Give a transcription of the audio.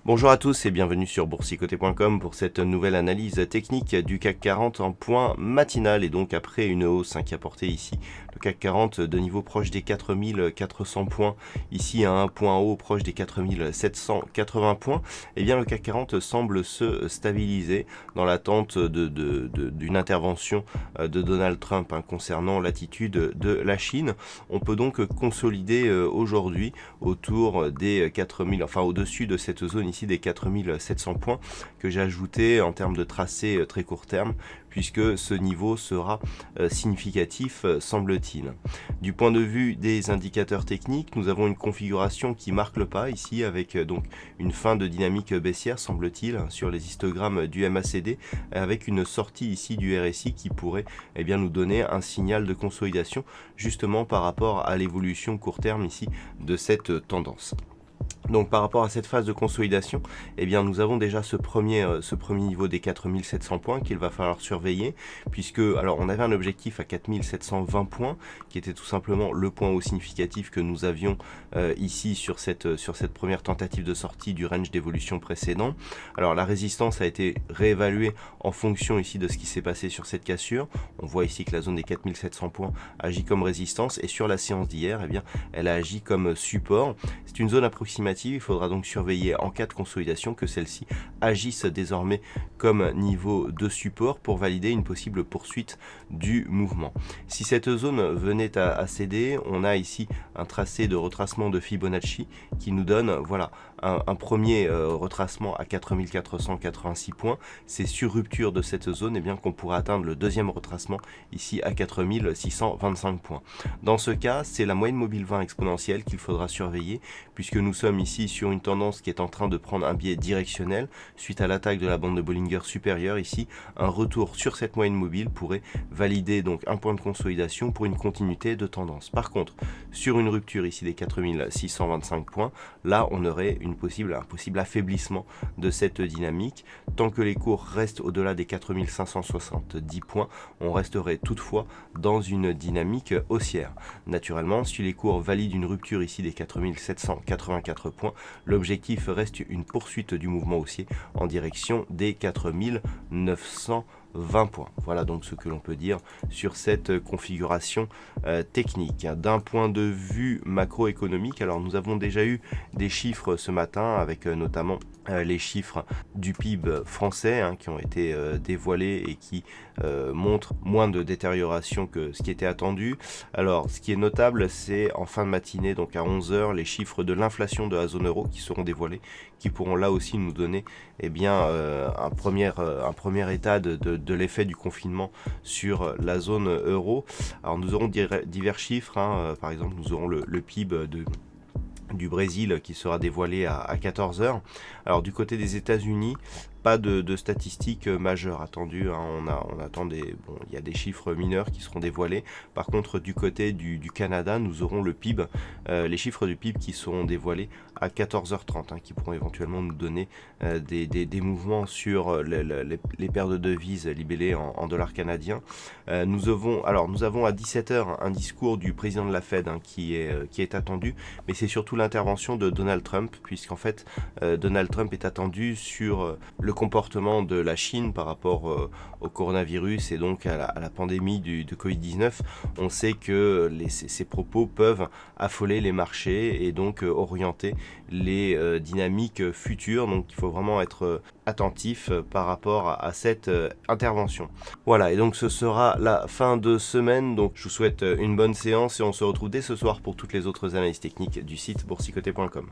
Bonjour à tous et bienvenue sur boursicoté.com pour cette nouvelle analyse technique du CAC 40 en point matinal et donc après une hausse qui a porté ici le CAC 40 de niveau proche des 4400 points, ici à un point haut proche des 4780 points, et bien le CAC 40 semble se stabiliser dans l'attente d'une intervention de Donald Trump concernant l'attitude de la Chine. On peut donc consolider aujourd'hui autour des 4000, enfin au-dessus de cette zone ici des 4700 points que j'ai ajouté en termes de tracé très court terme, puisque ce niveau sera significatif semble-t-il. Du point de vue des indicateurs techniques, nous avons une configuration qui marque le pas ici avec donc une fin de dynamique baissière semble-t-il sur les histogrammes du MACD, avec une sortie ici du RSI qui pourrait nous donner un signal de consolidation justement par rapport à l'évolution court terme ici de cette tendance. Donc par rapport à cette phase de consolidation, nous avons déjà ce premier niveau des 4700 points qu'il va falloir surveiller, puisque alors on avait un objectif à 4720 points, qui était tout simplement le point haut significatif que nous avions ici sur cette première tentative de sortie du range d'évolution précédent. Alors la résistance a été réévaluée en fonction ici de ce qui s'est passé sur cette cassure. On voit ici que la zone des 4700 points agit comme résistance, et sur la séance d'hier, elle a agi comme support. C'est une zone approximative. Il faudra donc surveiller en cas de consolidation que celle-ci agisse désormais comme niveau de support pour valider une possible poursuite du mouvement. Si cette zone venait à céder, on a ici un tracé de retracement de Fibonacci qui nous donne un premier retracement à 4486 points. C'est sur rupture de cette zone qu'on pourra atteindre le deuxième retracement ici à 4625 points. Dans ce cas, c'est la moyenne mobile 20 exponentielle qu'il faudra surveiller, puisque nous sommes ici sur une tendance qui est en train de prendre un biais directionnel suite à l'attaque de la bande de Bollinger supérieure. Ici, un retour sur cette moyenne mobile pourrait valider donc un point de consolidation pour une continuité de tendance. Par contre, sur une rupture ici des 4625 points, là on aurait un possible affaiblissement de cette dynamique. Tant que les cours restent au-delà des 4570 points, on resterait toutefois dans une dynamique haussière. Naturellement, si les cours valident une rupture ici des 4784 points, l'objectif reste une poursuite du mouvement haussier en direction des 4920 points. Voilà donc ce que l'on peut dire sur cette configuration technique. D'un point de vue macroéconomique, alors nous avons déjà eu des chiffres ce matin avec notamment les chiffres du PIB français qui ont été dévoilés et qui montrent moins de détérioration que ce qui était attendu. Alors ce qui est notable, c'est en fin de matinée, donc à 11h, les chiffres de l'inflation de la zone euro qui seront dévoilés, qui pourront là aussi nous donner un premier état de l'effet du confinement sur la zone euro. Alors nous aurons divers chiffres, par exemple nous aurons le PIB du Brésil qui sera dévoilé à 14h. Alors du côté des États-Unis, pas de statistiques majeures attendues. On attend il y a des chiffres mineurs qui seront dévoilés. Par contre, du côté du Canada, nous aurons le PIB, les chiffres du PIB qui seront dévoilés à 14h30, qui pourront éventuellement nous donner des mouvements sur les paires de devises libellées en dollars canadiens. Nous avons à 17h un discours du président de la Fed qui est attendu, mais c'est surtout l'intervention de Donald Trump, puisqu'en fait Donald Trump est attendu sur le comportement de la Chine par rapport au coronavirus et donc à la pandémie de Covid-19. On sait que ces propos peuvent affoler les marchés et donc orienter les dynamiques futures. Donc il faut vraiment être attentif par rapport à cette intervention. Voilà, et donc ce sera la fin de semaine. Donc je vous souhaite une bonne séance et on se retrouve dès ce soir pour toutes les autres analyses techniques du site boursicoté.com.